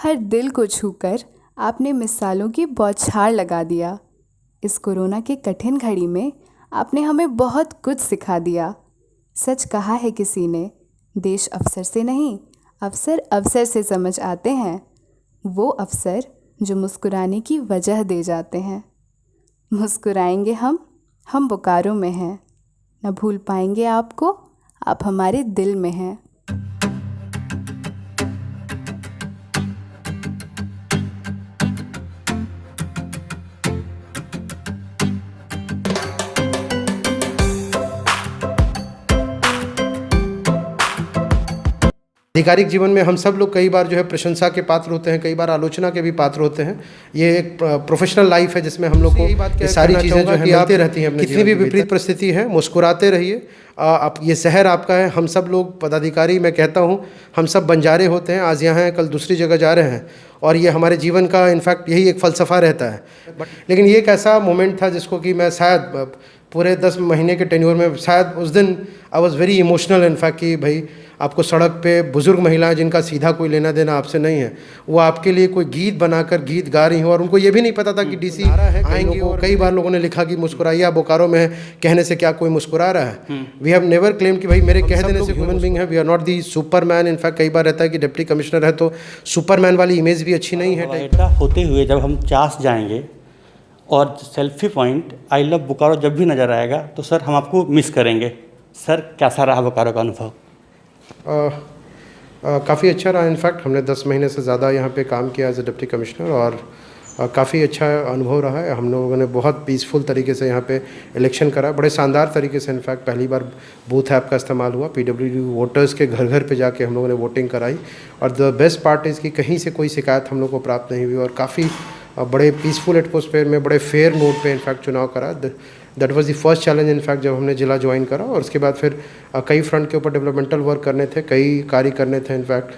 हर दिल को छूकर आपने मिसालों की बौछार लगा दिया। इस कोरोना के कठिन घड़ी में आपने हमें बहुत कुछ सिखा दिया। सच कहा है किसी ने, देश अफसर से नहीं, अफसर अवसर से समझ आते हैं। वो अफसर जो मुस्कुराने की वजह दे जाते हैं। मुस्कुराएंगे हम बोकारो में हैं। न भूल पाएंगे आपको, आप हमारे दिल में हैं। आधिकारिक जीवन में हम सब लोग कई बार जो है प्रशंसा के पात्र होते हैं, कई बार आलोचना के भी पात्र होते हैं। ये एक प्रोफेशनल लाइफ है जिसमें हम लोग को ये सारी चीज़ें जो है मिलती रहती हैं। अपने कितनी भी विपरीत परिस्थिति है, मुस्कुराते रहिए। आप ये शहर आपका है। हम सब लोग पदाधिकारी, मैं कहता हूँ, हम सब बंजारे होते हैं। आज यहाँ हैं, कल दूसरी जगह जा रहे हैं, और ये हमारे जीवन का इनफैक्ट यही एक फ़लसफ़ा रहता है। लेकिन ये एक ऐसा मोमेंट था जिसको कि मैं शायद पूरे 10 महीने के टेन्योर में शायद उस दिन I was very emotional in fact कि भाई आपको सड़क पे बुज़ुर्ग महिलाएं जिनका सीधा कोई लेना देना आपसे नहीं है, वो आपके लिए कोई गीत बनाकर गीत गा रही हो, और उनको ये भी नहीं पता था कि डीसी आएंगे। और कई बार लोगों ने लिखा कि मुस्कुराइए आप बोकारो में है, कहने से क्या कोई मुस्कुरा रहा है। वी हैव नेवर क्लेम कि भाई मेरे कह देने से ह्यूमन बीइंग है। We are not the superman. In fact कई बार रहता है कि डिप्टी कमिश्नर है तो सुपरमैन वाली इमेज भी अच्छी नहीं है। ऐसा होते हुए जब हम चास जाएंगे और selfie point I love Bokaro जब भी नज़र आएगा तो सर हम आपको मिस करेंगे। सर कैसा रहा बोकारो का अनुभव? काफ़ी अच्छा रहा। इनफैक्ट हमने 10 महीने से ज़्यादा यहाँ पे काम किया एज ए डिप्टी कमिश्नर, और काफ़ी अच्छा अनुभव रहा है। हम लोगों ने बहुत पीसफुल तरीके से यहाँ पे इलेक्शन करा, बड़े शानदार तरीके से। इनफैक्ट पहली बार बूथ ऐप का इस्तेमाल हुआ। पीडब्ल्यूडी वोटर्स के घर घर पे जाके हम लोगों ने वोटिंग कराई, और द बेस्ट पार्ट इज़ कि कहीं से कोई शिकायत हम लोग को प्राप्त नहीं हुई, और काफ़ी बड़े पीसफुल एटमॉस्फेयर में, बड़े फेयर नोट पे इनफैक्ट चुनाव करा। That was the first challenge in fact जब हमने जिला ज्वाइन करा। और उसके बाद फिर कई फ्रंट के ऊपर डेवलपमेंटल वर्क करने थे, कई कार्य करने थे इनफैक्ट।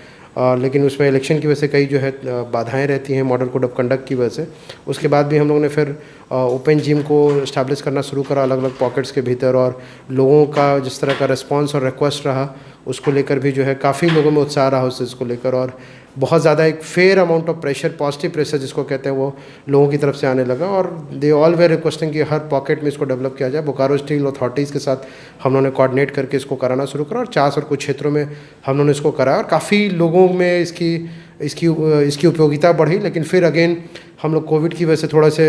लेकिन उसमें इलेक्शन की वजह से कई जो है बाधाएं रहती हैं, मॉडल कोड ऑफ कंडक्ट की वजह से। उसके बाद भी हम लोगों ने फिर ओपन जिम को इस्टेब्लिश करना शुरू करा अलग अलग पॉकेट्स के भीतर, और लोगों का जिस तरह का रिस्पांस और रिक्वेस्ट रहा उसको लेकर भी जो है काफ़ी लोगों में उत्साह रहा उस चीज़ को लेकर। और बहुत ज़्यादा एक fair amount of pressure, positive pressure जिसको कहते हैं, वो लोगों की तरफ से आने लगा। और दे ऑल वेर रिक्वेस्टिंग कि हर पॉकेट में इसको डेवलप किया जाए। बोकारो स्टील अथॉरिटीज़ के साथ हम लोगों ने कोऑर्डिनेट करके इसको कराना शुरू करा, और चास और कुछ क्षेत्रों में हम लोगों ने इसको कराया, और काफ़ी लोगों में इसकी उपयोगिता बढ़ी। लेकिन फिर अगेन हम लोग कोविड की वजह से थोड़ा से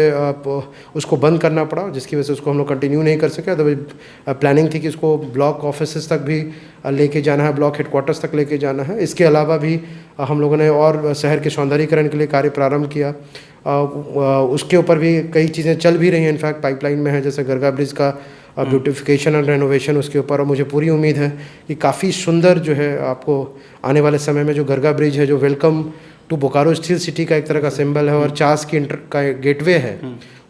उसको बंद करना पड़ा, जिसकी वजह से उसको हम लोग कंटिन्यू नहीं कर सके। अदरवाइज प्लानिंग थी कि इसको ब्लॉक ऑफिस तक भी लेके जाना है, ब्लॉक हेडक्वार्टर्स तक लेके जाना है। इसके अलावा भी हम लोगों ने और शहर के सौंदर्यीकरण के लिए कार्य प्रारंभ किया। उसके ऊपर भी कई चीज़ें चल भी रही हैं, इनफैक्ट पाइपलाइन में है, जैसे गरगा ब्रिज का ब्यूटिफिकेशन एंड रेनोवेशन उसके ऊपर। और मुझे पूरी उम्मीद है कि काफ़ी सुंदर जो है आपको आने वाले समय में जो गरगा ब्रिज है, जो welcome to Bokaro steel city का एक तरह का सिंबल है और चास की का गेटवे है,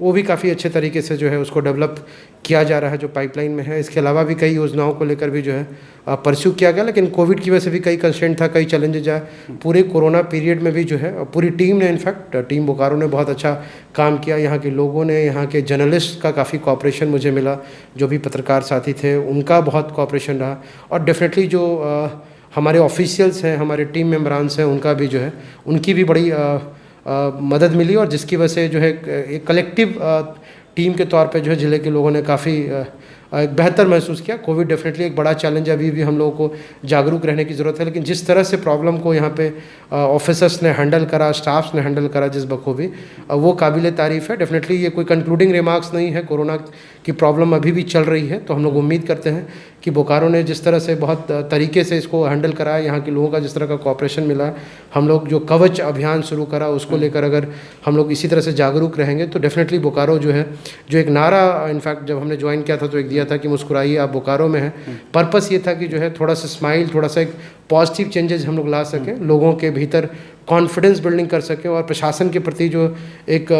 वो भी काफ़ी अच्छे तरीके से जो है उसको डेवलप किया जा रहा है जो पाइपलाइन में है। इसके अलावा भी कई योजनाओं को लेकर भी जो है परस्यू किया गया, लेकिन कोविड की वजह से भी कई कंस्ट्रेंट था, कई चैलेंजेज आए। पूरे कोरोना पीरियड में भी जो है पूरी टीम ने, इनफैक्ट टीम बोकारो ने बहुत अच्छा काम किया। यहाँ के लोगों ने, यहाँ के जर्नलिस्ट का काफ़ी कॉपरेशन मुझे मिला, जो भी पत्रकार साथी थे उनका बहुत कॉपरेशन रहा। और डेफिनेटली जो हमारे ऑफिशियल्स हैं, हमारे टीम मेम्बरान्स हैं, उनका भी जो है उनकी भी बड़ी मदद मिली, और जिसकी वजह से जो है एक कलेक्टिव टीम के तौर पे जो है ज़िले के लोगों ने काफ़ी एक बेहतर महसूस किया। कोविड डेफिनेटली एक बड़ा चैलेंज है, अभी भी हम लोगों को जागरूक रहने की ज़रूरत है, लेकिन जिस तरह से प्रॉब्लम को यहाँ पे ऑफिसर्स ने हैंडल करा, स्टाफ्स ने हैंडल करा जिस बखूबी, वो काबिल तारीफ़ है। डेफिनेटली ये कोई कंक्लूडिंग रिमार्क्स नहीं है, कोरोना की प्रॉब्लम अभी भी चल रही है। तो हम लोग उम्मीद करते हैं कि बोकारो ने जिस तरह से बहुत तरीके से इसको हैंडल करा है, यहाँ के लोगों का जिस तरह का कॉपरेशन मिला है, हम लोग जो कवच अभियान शुरू करा उसको लेकर अगर हम लोग इसी तरह से जागरूक रहेंगे तो डेफिनेटली बोकारो जो है, जो एक नारा इनफैक्ट जब हमने ज्वाइन किया था तो एक दिया था कि मुस्कुराइए आप बोकारो में हैं। पर्पस ये था कि जो है थोड़ा सा स्माइल, थोड़ा सा एक पॉजिटिव चेंजेस हम लोग ला सकें, लोगों के भीतर कॉन्फिडेंस बिल्डिंग कर सकें, और प्रशासन के प्रति जो एक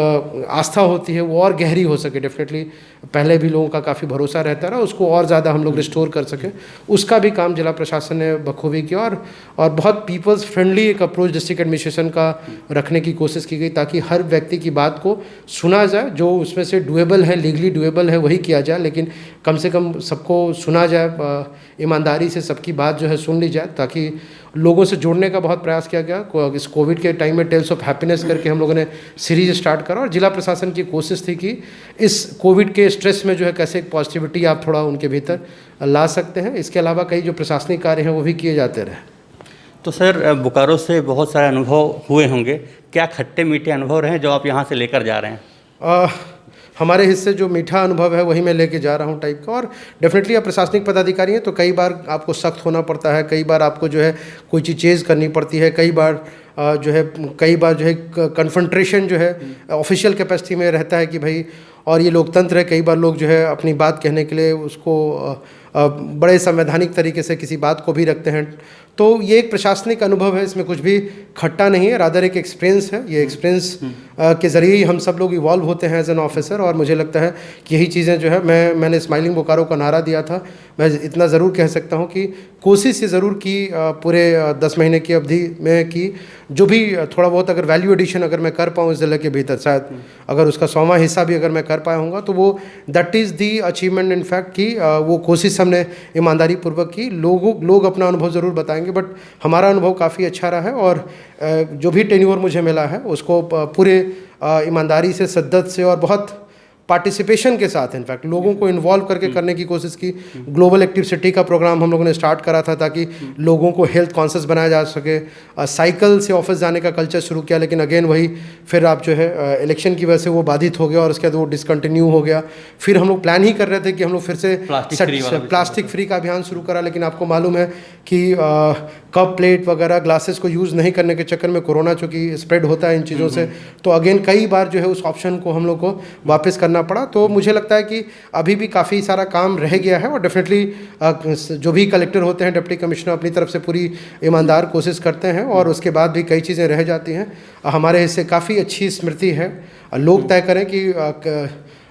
आस्था होती है वो और गहरी हो सके। डेफिनेटली पहले भी लोगों का काफ़ी भरोसा रहता रहा, उसको और ज़्यादा हम लोग रिस्टोर कर सकें, उसका भी काम जिला प्रशासन ने बखूबी किया। और बहुत पीपल्स फ्रेंडली एक अप्रोच डिस्ट्रिक्ट एडमिनिस्ट्रेशन का रखने की कोशिश की गई, ताकि हर व्यक्ति की बात को सुना जाए। जो उसमें से डुएबल है, लीगली डुएबल है, वही किया जाए, लेकिन कम से कम सबको सुना जाए, ईमानदारी से सबकी बात जो है सुन ली जाए, ताकि ताकि लोगों से जुड़ने का बहुत प्रयास किया गया। इस कोविड के टाइम में टेल्स ऑफ हैप्पीनेस करके हम लोगों ने सीरीज स्टार्ट करा और जिला प्रशासन की कोशिश थी कि इस कोविड के स्ट्रेस में जो है कैसे एक पॉजिटिविटी आप थोड़ा उनके भीतर ला सकते हैं। इसके अलावा कई जो प्रशासनिक कार्य हैं वो भी किए जाते रहे। तो सर बोकारो से बहुत सारे अनुभव हुए होंगे, क्या खट्टे मीठे अनुभव रहे जो आप यहाँ से लेकर जा रहे हैं? हमारे हिस्से जो मीठा अनुभव है वही मैं लेके जा रहा हूँ टाइप का। और डेफिनेटली आप प्रशासनिक पदाधिकारी हैं तो कई बार आपको सख्त होना पड़ता है, कई बार आपको जो है कोई चीज़ चेज़ करनी पड़ती है, कई बार जो है कन्फ्रंट्रेशन जो है ऑफिशियल कैपेसिटी में रहता है कि भाई, और ये लोकतंत्र है, कई बार लोग जो है अपनी बात कहने के लिए उसको बड़े संवैधानिक तरीके से किसी बात को भी रखते हैं। तो ये एक प्रशासनिक अनुभव है, इसमें कुछ भी खट्टा नहीं है, रादर एक एक्सपीरियंस है। ये एक्सपीरियंस के ज़रिए ही हम सब लोग इवॉल्व होते हैं एज एन ऑफिसर। और मुझे लगता है कि यही चीज़ें जो है मैंने स्माइलिंग बोकारो का नारा दिया था। मैं इतना ज़रूर कह सकता हूँ कि कोशिश ये ज़रूर की पूरे 10 महीने की अवधि में कि जो भी थोड़ा बहुत अगर वैल्यू एडिशन अगर मैं कर पाऊँ इस ज़िले के भीतर, शायद अगर उसका 100वां हिस्सा भी अगर मैं कर पाया हूँगा तो वो that is the achievement in fact कि वो कोशिश हमने ईमानदारी पूर्वक की। लोग अपना अनुभव ज़रूर बताएंगे, बट हमारा अनुभव काफ़ी अच्छा रहा है। और जो भी टेन्योर मुझे मिला है उसको पूरे ईमानदारी से, शिद्दत से और बहुत पार्टिसिपेशन के साथ इनफैक्ट लोगों को इन्वॉल्व करके करने की कोशिश की। ग्लोबल एक्टिव सिटी का प्रोग्राम हम लोगों ने स्टार्ट करा था ताकि लोगों को हेल्थ कॉन्शियस बनाया जा सके। साइकिल से ऑफिस जाने का कल्चर शुरू किया, लेकिन अगेन वही फिर आप जो है इलेक्शन की वजह से वो बाधित हो गया और उसके बाद वो डिसकंटिन्यू हो गया। फिर हम लोग प्लान ही कर रहे थे कि हम लोग फिर से प्लास्टिक फ्री का अभियान शुरू करा, लेकिन आपको मालूम है कि कप प्लेट वगैरह ग्लासेस को यूज़ नहीं करने के चक्कर में कोरोना चूँकि स्प्रेड होता है इन चीज़ों से, तो अगेन कई बार जो है उस ऑप्शन को हम लोग को वापस करना पड़ा। तो मुझे लगता है कि अभी भी काफ़ी सारा काम रह गया है और डेफिनेटली जो भी कलेक्टर होते हैं, डिप्टी कमिश्नर अपनी तरफ से पूरी ईमानदार कोशिश करते हैं और उसके बाद भी कई चीज़ें रह जाती हैं। हमारे हिस्से काफ़ी अच्छी स्मृति है, लोग तय करें कि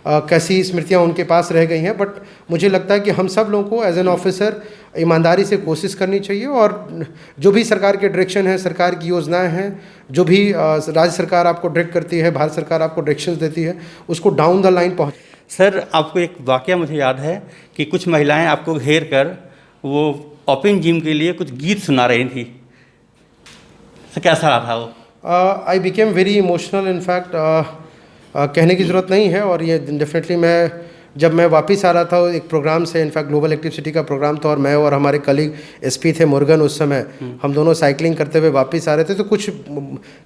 कैसी स्मृतियाँ उनके पास रह गई हैं, बट मुझे लगता है कि हम सब लोगों को एज एन ऑफिसर ईमानदारी से कोशिश करनी चाहिए और जो भी सरकार के डायरेक्शन है, सरकार की योजनाएं हैं, जो भी राज्य सरकार आपको डायरेक्ट करती है, भारत सरकार आपको डायरेक्शंस देती है, उसको डाउन द लाइन पहुँच। सर आपको एक वाकया मुझे याद है कि कुछ महिलाएं आपको घेर कर वो ओपन जिम के लिए कुछ गीत सुना रही थी, तो कैसा रहा था वो? I became very emotional in fact, कहने की ज़रूरत नहीं है। और ये डेफिनेटली जब मैं वापस आ रहा था एक प्रोग्राम से, इनफैक्ट ग्लोबल एक्टिव सिटी का प्रोग्राम था और मैं और हमारे कलीग एसपी थे मुर्गन, उस समय हम दोनों साइकिलिंग करते हुए वापस आ रहे थे, तो कुछ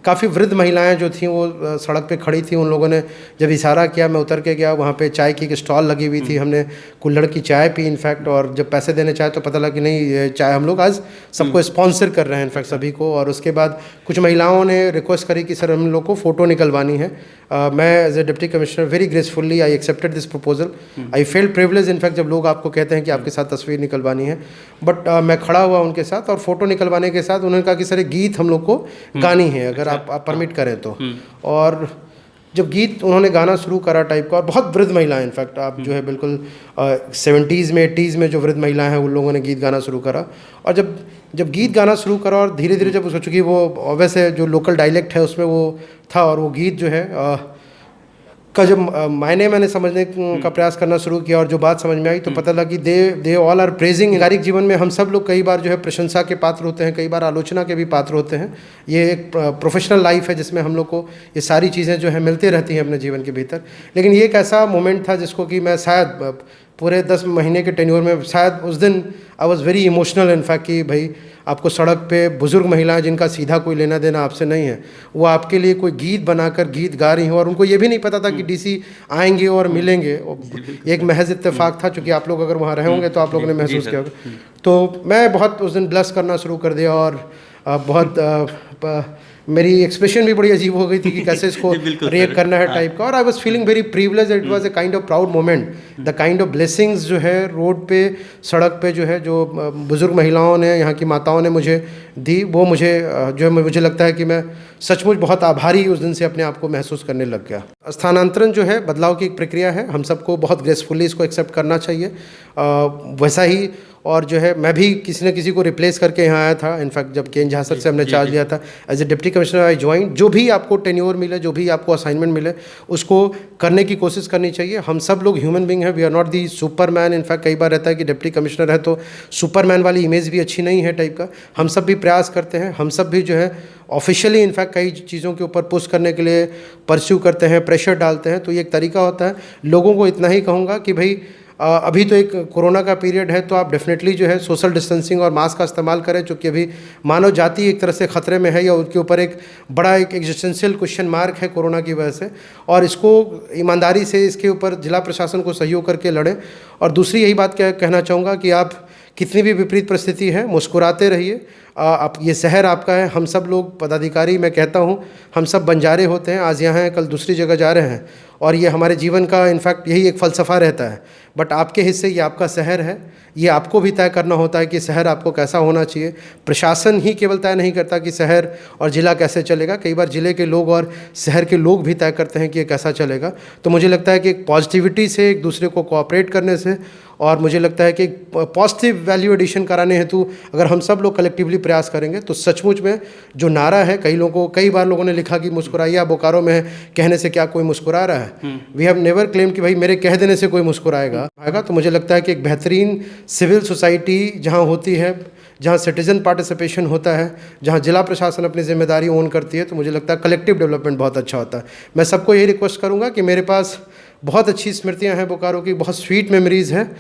काफ़ी वृद्ध महिलाएं जो थीं वो सड़क पे खड़ी थी। उन लोगों ने जब इशारा किया, मैं उतर के गया, वहाँ पे चाय की एक स्टॉल लगी हुई थी, हमने कुल्हड़ की चाय पी इनफैक्ट। और जब पैसे देने चाहे तो पता लगा कि नहीं, ये चाय हम लोग आज सबको स्पॉन्सर कर रहे हैं इनफैक्ट सभी को। और उसके बाद कुछ महिलाओं ने रिक्वेस्ट करी कि सर हम लोग को फ़ोटो निकलवानी है। मैं as a deputy commissioner very gracefully I accepted this proposal. I felt privilege in fact जब लोग आपको कहते हैं कि आपके साथ तस्वीर निकलवानी है, बट मैं खड़ा हुआ उनके साथ और फोटो निकलवाने के साथ उन्होंने कहा कि सर गीत हम लोग को गानी है अगर आप परमिट करें तो। और जब गीत उन्होंने गाना शुरू करा टाइप का, और बहुत वृद्ध महिलाएं इनफैक्ट आप जो है बिल्कुल 70s में 80s में जो वृद्ध महिलाएं हैं उन लोगों ने गीत गाना शुरू करा। और जब गीत गाना शुरू करा और धीरे धीरे जब उसको, चूँकि वो वैसे जो लोकल डायलेक्ट है उसमें वो था, और वो गीत जो है का जब मैंने समझने का प्रयास करना शुरू किया और जो बात समझ में आई तो पता लगा कि दे ऑल आर प्रेजिंग। नागरिक जीवन में हम सब लोग कई बार जो है प्रशंसा के पात्र होते हैं, कई बार आलोचना के भी पात्र होते हैं। ये एक प्रोफेशनल लाइफ है जिसमें हम लोग को ये सारी चीज़ें जो है मिलती रहती हैं अपने जीवन के भीतर। लेकिन ये एक ऐसा मोमेंट था जिसको कि मैं शायद पूरे 10 महीने के टेन्योर में शायद उस दिन I was very emotional in fact कि भाई आपको सड़क पे बुजुर्ग महिलाएं जिनका सीधा कोई लेना देना आपसे नहीं है, वो आपके लिए कोई गीत बनाकर गीत गा रही हो और उनको ये भी नहीं पता था कि डीसी आएंगे और मिलेंगे। एक महज इत्तेफाक था, क्योंकि आप लोग अगर वहाँ रहे होंगे तो आप लोगों ने महसूस किया होगा। तो मैं बहुत उस दिन ब्लस करना शुरू कर दिया और बहुत मेरी एक्सप्रेशन भी बड़ी अजीब हो गई थी कि कैसे इसको रिएक्ट करना है टाइप का। और I was feeling very privilege, it was a kind of proud moment. The kind of blessings जो है रोड पे, सड़क पे जो है जो बुज़ुर्ग महिलाओं ने, यहाँ की माताओं ने मुझे दी, वो मुझे जो है मुझे लगता है कि मैं सचमुच बहुत आभारी उस दिन से अपने आप को महसूस करने लग गया। स्थानांतरण जो है बदलाव की एक प्रक्रिया है, हम सबको बहुत ग्रेसफुली इसको एक्सेप्ट करना चाहिए। वैसा ही और जो है मैं भी किसी न किसी को रिप्लेस करके यहाँ आया था। इनफैक्ट जब केन झासर से हमने चार्ज लिया था as a deputy commissioner I join, जो भी आपको टेन्योर मिले, जो भी आपको असाइनमेंट मिले, उसको करने की कोशिश करनी चाहिए। हम सब लोग ह्यूमन बींग हैं, we are not the superman. In fact कई बार रहता है कि डिप्टी कमिश्नर है तो सुपरमैन वाली इमेज भी अच्छी नहीं है टाइप का। हम सब भी प्रयास करते हैं, हम सब भी जो है ऑफिशियली इनफैक्ट कई चीज़ों के ऊपर पुश करने के लिए परस्यू करते हैं, प्रेशर डालते हैं। तो ये एक तरीका होता है। लोगों को इतना ही कहूँगा कि भाई अभी तो एक कोरोना का पीरियड है, तो आप डेफिनेटली जो है सोशल डिस्टेंसिंग और मास्क का इस्तेमाल करें, चूँकि अभी मानव जाति एक तरह से ख़तरे में है, या उनके ऊपर एक बड़ा एक एग्जिस्टेंशियल क्वेश्चन मार्क है कोरोना की वजह से। और इसको ईमानदारी से इसके ऊपर जिला प्रशासन को सहयोग करके लड़ें। और दूसरी यही बात कहना चाहूँगा कि आप कितनी भी विपरीत परिस्थिति है, मुस्कुराते रहिए। आप, ये शहर आपका है। हम सब लोग पदाधिकारी, मैं कहता हूँ, हम सब बंजारे होते हैं, आज यहाँ हैं, कल दूसरी जगह जा रहे हैं, और ये हमारे जीवन का इनफैक्ट यही एक फ़लसफ़ा रहता है। बट आपके हिस्से ये आपका शहर है, ये आपको भी तय करना होता है कि शहर आपको कैसा होना चाहिए। प्रशासन ही केवल तय नहीं करता कि शहर और ज़िला कैसे चलेगा, कई बार ज़िले के लोग और शहर के लोग भी तय करते हैं कि ये कैसा चलेगा। तो मुझे लगता है कि एक पॉजिटिविटी से, एक दूसरे को कोऑपरेट करने से, और मुझे लगता है कि पॉजिटिव वैल्यू एडिशन कराने हेतु अगर हम सब लोग कलेक्टिवली प्रयास करेंगे तो सचमुच में जो नारा है, कई बार लोगों ने लिखा कि मुस्कुराइए, आप बोकारो में है, कहने से क्या कोई मुस्कुरा रहा है? वी हैव नेवर क्लेम कि भाई मेरे कह देने से कोई मुस्कुराएगा। तो मुझे लगता है कि एक बेहतरीन सिविल सोसाइटी जहाँ होती है, जहाँ सिटीजन पार्टिसिपेशन होता है, जहाँ जिला प्रशासन अपनी जिम्मेदारी ओन करती है, तो मुझे लगता है कलेक्टिव डेवलपमेंट बहुत अच्छा होता है। मैं सबको यही रिक्वेस्ट करूँगा कि मेरे पास बहुत अच्छी स्मृतियाँ हैं बोकारो की, बहुत स्वीट मेमोरीज़ हैं।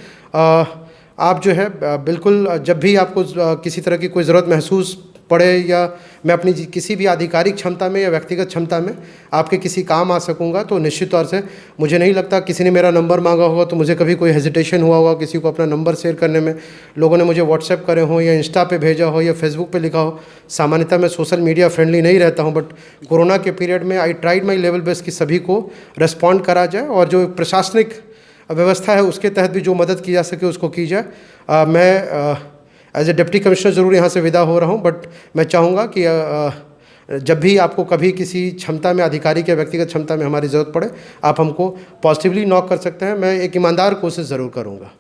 आप जो है बिल्कुल जब भी आपको किसी तरह की कोई ज़रूरत महसूस पड़े, या मैं अपनी किसी भी आधिकारिक क्षमता में या व्यक्तिगत क्षमता में आपके किसी काम आ सकूंगा, तो निश्चित तौर से मुझे नहीं लगता किसी ने मेरा नंबर मांगा होगा तो मुझे कभी कोई हेजिटेशन हुआ होगा किसी को अपना नंबर शेयर करने में। लोगों ने मुझे व्हाट्सएप करे हो, या इंस्टा पे भेजा हो, या फेसबुक पे लिखा हो। सामान्यतः मैं सोशल मीडिया फ्रेंडली नहीं रहता हूँ, बट कोरोना के पीरियड में I tried my level best कि सभी को रिस्पॉन्ड करा जाए, और जो प्रशासनिक व्यवस्था है उसके तहत भी जो मदद की जा सके उसको की जाए। मैं एज ए डिप्टी कमिश्नर ज़रूर यहाँ से विदा हो रहा हूँ, बट मैं चाहूँगा कि जब भी आपको कभी किसी क्षमता में, आधिकारिक या व्यक्तिगत क्षमता में हमारी ज़रूरत पड़े, आप हमको पॉजिटिवली नॉक कर सकते हैं। मैं एक ईमानदार कोशिश ज़रूर करूँगा।